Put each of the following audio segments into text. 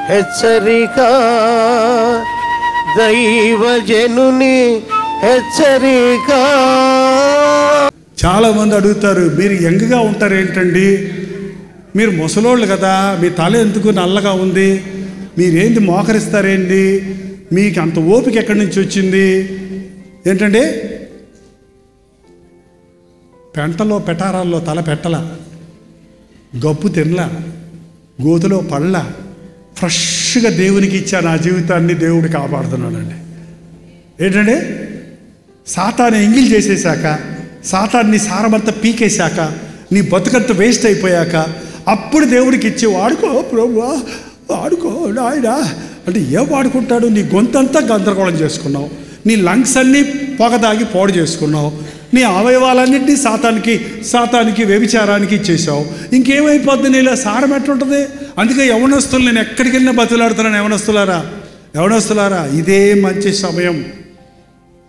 హెచ్చరిక, దైవజనుని హెచ్చరిక. చాలామంది అడుగుతారు, మీరు యంగ్గా ఉంటారు ఏంటండి, మీరు ముసలోళ్ళు కదా, మీ తల ఎందుకు నల్లగా ఉంది, మీరేంది మోకరిస్తారేంటి, మీకు అంత ఓపిక ఎక్కడి నుంచి వచ్చింది ఏంటండి? పెంటలో పెటారాల్లో తల పెట్టల, గప్పు తినలా, గోతులో పళ్ళ, ఫ్రెష్గా దేవునికి ఇచ్చా నా జీవితాన్ని దేవుడు కాపాడుతున్నానండి. ఏంటంటే సాతాన్ని ఎంగిల్ చేసేసాక, సాతాన్ని సారమంతా పీకేశాక, నీ బతుకంతా వేస్ట్ అయిపోయాక అప్పుడు దేవుడికి ఇచ్చి వాడుకో ప్రభువా వాడుకో నాయన అంటే ఏం వాడుకుంటాడు? నీ గొంతంతా గందరగోళం చేసుకున్నావు, నీ లంగ్స్ అన్నీ పొగదాగి పాడు చేసుకున్నావు, నీ అవయవాలన్నింటినీ సాతానికి వ్యభిచారానికి ఇచ్చేసావు. ఇంకేమైపోద్ది నీలో? సారం ఎట్లుంటుంది? అందుకే యవనస్తులు నేను ఎక్కడికి వెళ్ళినా బతులాడుతున్నాను. యవనస్తులారా ఇదే మంచి సమయం.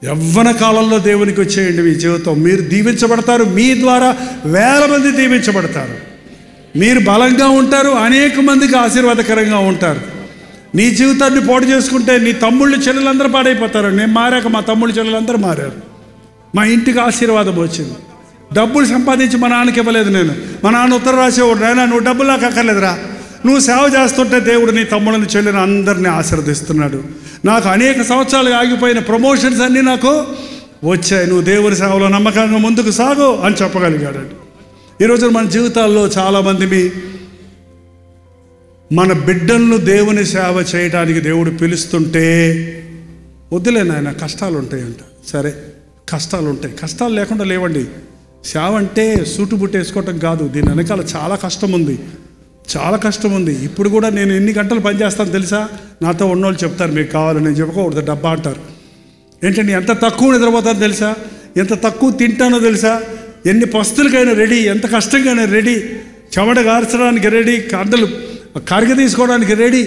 యవ్వన కాలంలో దేవునికి వచ్చేయండి. మీ జీవితం మీరు దీవించబడతారు, మీ ద్వారా వేల మంది దీవించబడతారు, మీరు బలంగా ఉంటారు, అనేక మందికి ఆశీర్వాదకరంగా ఉంటారు. నీ జీవితాన్ని పాడు చేసుకుంటే నీ తమ్ముళ్ళు చెల్లెలందరూ పాడైపోతారు. నేను మారాక మా తమ్ముళ్ళు చెల్లెలందరూ మారారు. మా ఇంటికి ఆశీర్వాదం వచ్చింది. డబ్బులు సంపాదించి మా నాన్నకి ఇవ్వలేదు నేను. మా నాన్న ఉత్తరం రాసేవాడు, నాయన నువ్వు డబ్బులు నాకు అక్కర్లేదురా, నువ్వు సేవ చేస్తుంటే దేవుడు నీ తమ్ముళ్ళని చెల్లిని అందరినీ ఆశీర్వదిస్తున్నాడు. నాకు అనేక సంవత్సరాలు ఆగిపోయిన ప్రమోషన్స్ అన్నీ నాకు వచ్చాయి. నువ్వు దేవుని సేవలో నమ్మకంగా ముందుకు సాగు అని చెప్పగలిగాడు. ఈరోజు మన జీవితాల్లో చాలామంది మన బిడ్డలను దేవుని సేవ చేయడానికి దేవుడు పిలుస్తుంటే వద్దులే నాయన కష్టాలు ఉంటాయంట. సరే కష్టాలు ఉంటాయి, కష్టాలు లేకుండా లేవండి. సేవ అంటే సూటు బుట్టు వేసుకోవటం కాదు, దీని వెనకాల చాలా కష్టం ఉంది, చాలా కష్టం ఉంది. ఇప్పుడు కూడా నేను ఎన్ని గంటలు పనిచేస్తాను తెలుసా? నాతో ఉన్నోళ్ళు చెప్తారు, మీకు కావాలని. నేను చెప్పుకోకూడదు, డబ్బా అంటారు. ఏంటంటే ఎంత తక్కువ నిద్రపోతానో తెలుసా, ఎంత తక్కువ తింటానో తెలుసా, ఎన్ని పస్తులకైనా రెడీ, ఎంత కష్టంగానే రెడీ, చెమట గార్చడానికి రెడీ, కండలు కరిగ తీసుకోవడానికి రెడీ.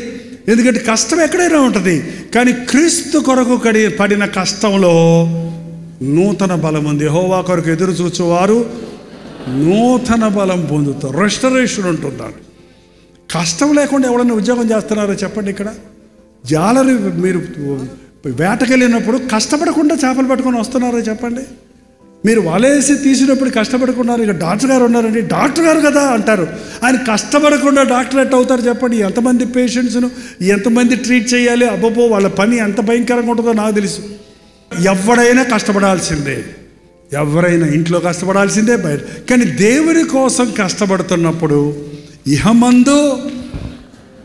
ఎందుకంటే కష్టం ఎక్కడైనా ఉంటుంది, కానీ క్రీస్తు కొరకు పడిన కష్టంలో నూతన బలం ఉంది. యెహోవా కొరకు ఎదురు చూచువారు నూతన బలం పొందుతారు, రెస్టరేషన్ ఉంటున్నారు. కష్టం లేకుండా ఎవరైనా ఉద్యోగం చేస్తున్నారో చెప్పండి. ఇక్కడ జాలరి మీరు వేటకెళ్ళినప్పుడు కష్టపడకుండా చేపలు పట్టుకొని వస్తున్నారో చెప్పండి. మీరు వలేసి తీసినప్పుడు కష్టపడుకున్నారు. ఇక డాక్టర్ గారు ఉన్నారండి, డాక్టర్ గారు కదా అంటారు. ఆయన కష్టపడకుండా డాక్టర్ ఎట్ అవుతారు చెప్పండి? ఎంతమంది పేషెంట్స్ను ఎంతమంది ట్రీట్ చేయాలి? అబ్బబ్బో వాళ్ళ పని ఎంత భయంకరంగా ఉంటుందో నాకు తెలుసు. ఎవరైనా కష్టపడాల్సిందే, ఎవరైనా ఇంట్లో కష్టపడాల్సిందే, బయట. కానీ దేవుని కోసం కష్టపడుతున్నప్పుడు ఇహమందు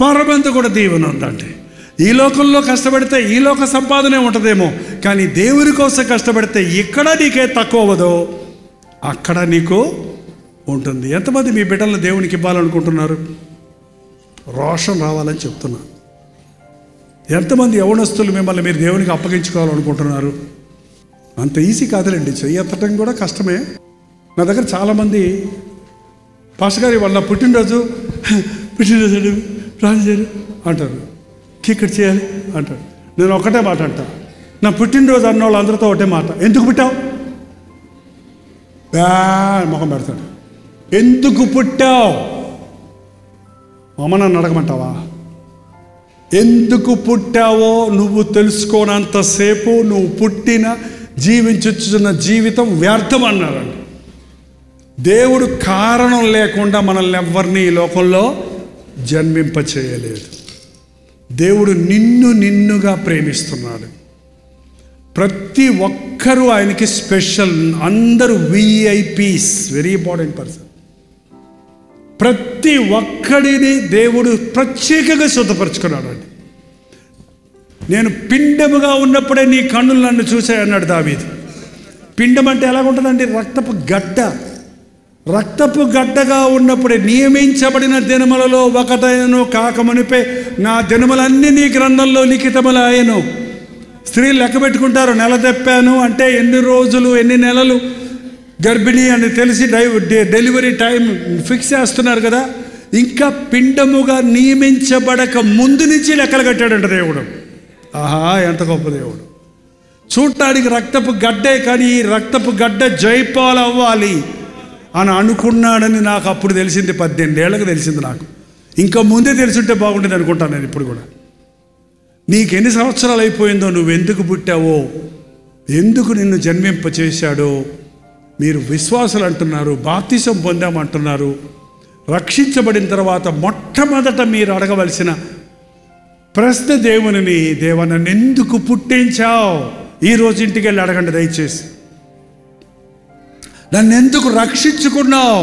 పరమందు కూడా దీవెన ఉందండి. ఈ లోకంలో కష్టపడితే ఈ లోక సంపాదనే ఉంటుందేమో, కానీ దేవుని కోసం కష్టపడితే ఇక్కడ నీకే తక్కువ అవ్వదో అక్కడ నీకు ఉంటుంది. ఎంతమంది మీ బిడ్డలను దేవునికి ఇవ్వాలనుకుంటున్నారు? రోషం రావాలని చెప్తున్నా. ఎంతమంది యవనస్తులు మిమ్మల్ని మీరు దేవునికి అప్పగించుకోవాలనుకుంటున్నారు? అంత ఈజీ కాదులేండి, చెయ్యెత్తడం కూడా కష్టమే. నా దగ్గర చాలామంది పాస్టర్ గారు వాళ్ళ పుట్టినరోజు రాజు అంటారు, ఇక్కడ చేయాలి అంటారు. నేను ఒకటే మాట అంటా, నా పుట్టినరోజు అన్న వాళ్ళు అందరితో ఒకటే మాట, ఎందుకు పుట్టావు? మొహం పెడతాడు. ఎందుకు పుట్టావు? అమ్మ నన్ను అడగమంటావా? ఎందుకు పుట్టావో నువ్వు తెలుసుకోనంతసేపు నువ్వు పుట్టిన జీవించున్న జీవితం వ్యర్థం అన్నారండి. దేవుడు కారణం లేకుండా మనల్ని ఎవరిని ఈ లోకంలో జన్మింప చేయలేదు. దేవుడు నిన్నుగా ప్రేమిస్తున్నాడు. ప్రతి ఒక్కరూ ఆయనకి స్పెషల్. అందరూ విఐపీస్, వెరీ ఇంపార్టెంట్ పర్సన్. ప్రతి ఒక్కడిని దేవుడు ప్రత్యేకంగా శుద్ధపరుచుకున్నాడు అండి. నేను పిండముగా ఉన్నప్పుడే నీ కన్నులు నన్ను చూశాయి అన్నాడు దావీదు. పిండం అంటే ఎలాగుంటుందండి? రక్తపు గడ్డ. రక్తపు గడ్డగా ఉన్నప్పుడే నియమించబడిన దినములలో ఒకటైనను కాకమునిపే నా దినములన్నీ నీ గ్రంథంలో లిఖితములాయెను. స్త్రీలు లెక్క పెట్టుకుంటారు, నెల తెప్పాను అంటే ఎన్ని రోజులు ఎన్ని నెలలు గర్భిణీ అని తెలిసి డెలివరీ టైం ఫిక్స్ చేస్తున్నారు కదా. ఇంకా పిండముగా నియమించబడక ముందు నుంచి లెక్కలు కట్టాడంట దేవుడు. ఆహా, ఎంత గొప్ప దేవుడు! చూడటానికి రక్తపు గడ్డే, కానీ ఈ రక్తపు గడ్డ జైపాలు అవ్వాలి అని అనుకున్నాడని నాకు అప్పుడు తెలిసింది. 18 ఏళ్ళకి తెలిసింది నాకు. ఇంకా ముందే తెలుసుంటే బాగుండేది అనుకుంటాను నేను ఇప్పుడు కూడా. నీకు ఎన్ని సంవత్సరాలు అయిపోయిందో, నువ్వెందుకు పుట్టావో, ఎందుకు నిన్ను జన్మింపచేశాడో. మీరు విశ్వాసులు అంటున్నారు, బాప్తిసం పొందామంటున్నారు. రక్షించబడిన తర్వాత మొట్టమొదట మీరు అడగవలసిన ప్రశ్న దేవునిని, దేవా నన్ను ఎందుకు పుట్టించావు? ఈరోజు ఇంటికి వెళ్ళి అడగండి దయచేసి. నన్ను ఎందుకు రక్షించుకున్నావు?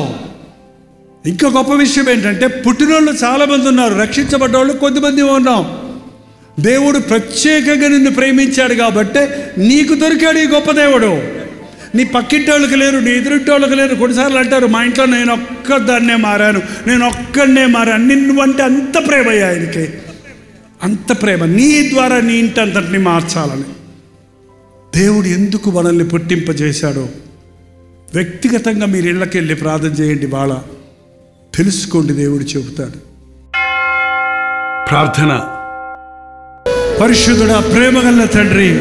ఇంకా గొప్ప విషయం ఏంటంటే, పుట్టినోళ్ళు చాలామంది ఉన్నారు, రక్షించబడ్డోళ్ళు కొద్దిమంది ఉన్నాం. దేవుడు ప్రత్యేకంగా నిన్ను ప్రేమించాడు కాబట్టే నీకు దొరికాడు ఈ గొప్ప దేవుడు. నీ పక్కింటోళ్ళకి లేరు, నీ ఎదురింటోళ్ళకి లేరు. కొన్నిసార్లు అంటారు, మా ఇంట్లో నేను ఒక్కదాన్నే మారాను, నేను ఒక్కడనే మారాను. నిన్ను అంటే అంత ప్రేమయ్యా ఆయనకి, అంత ప్రేమ. నీ ద్వారా నీ ఇంటి అంతటిని మార్చాలని దేవుడు ఎందుకు మనల్ని పుట్టింపజేశాడో వ్యక్తిగతంగా మీరు ఇళ్ళకి వెళ్ళి ప్రార్థన చేయండి. బాళ తెలుసుకోండి, దేవుడు చెబుతాడు. ప్రార్థన. పరిశుద్ధుడా, ప్రేమగల తండ్రి,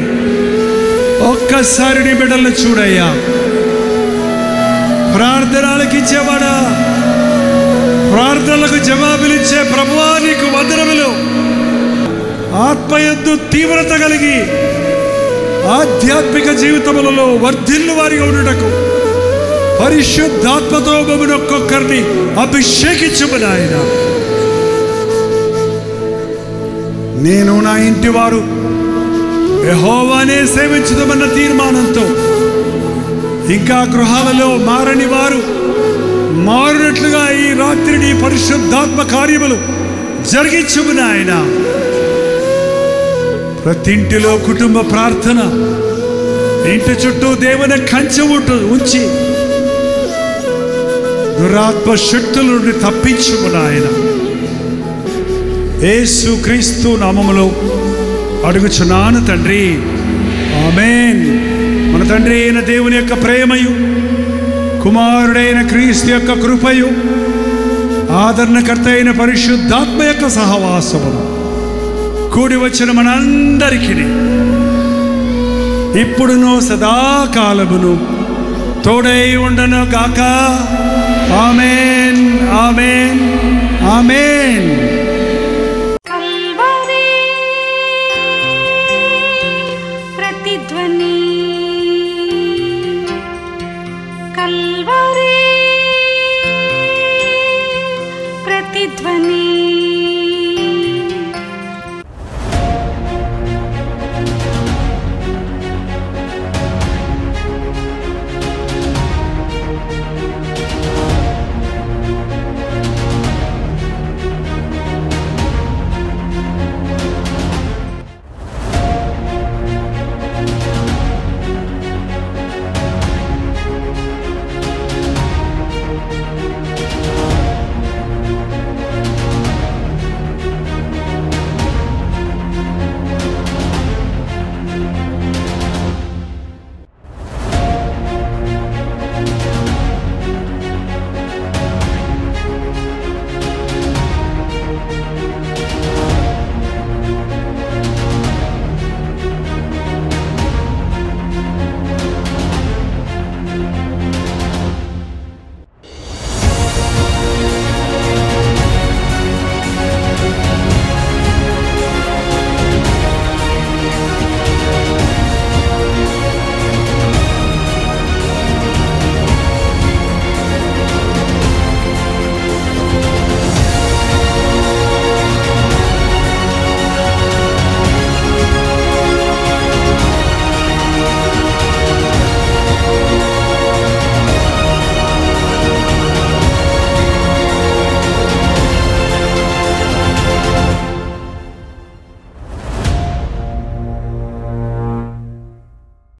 ఒక్కసారి నీ బిడ్డలను చూడయ్యా. ప్రార్థనలకు ఇచ్చేవాడా, ప్రార్థనలకు జవాబులిచ్చే ప్రభువా, నీకు వందనములు. ఆత్మయందు తీవ్రత కలిగి ఆధ్యాత్మిక జీవితములలో వర్ధిల్లు వారిగా ఉండుటకు పరిశుద్ధాత్మతో మమ్మల్ని ఒక్కొక్కరిని అభిషేకించుము నాయన. నేను నా ఇంటి వారు యెహోవానే సేవించుదామన్న తీర్మానంతో ఇంకా గృహాలలో మారని వారు మారినట్లుగా ఈ రాత్రిని పరిశుద్ధాత్మ కార్యములు జరిగించుము నాయన. ప్రతి ఇంటిలో కుటుంబ ప్రార్థన, ఇంటి చుట్టూ దేవుని కంచె ఉంచి దురాత్మ శక్తుల నుండి తప్పించుము నాయన. యేసు క్రీస్తు నామములో అడుగుచున్నాను తండ్రి, ఆమేన్. మన తండ్రి అయిన దేవుని యొక్క ప్రేమయు, కుమారుడైన క్రీస్తు యొక్క కృపయు, ఆదరణకర్త అయిన పరిశుద్ధాత్మ యొక్క సహవాసమును కూడి వచ్చిన మనందరికీ ఇప్పుడును సదాకాలమును తోడై ఉండను గాక. ఆమేన్, ఆమేన్, ఆమేన్.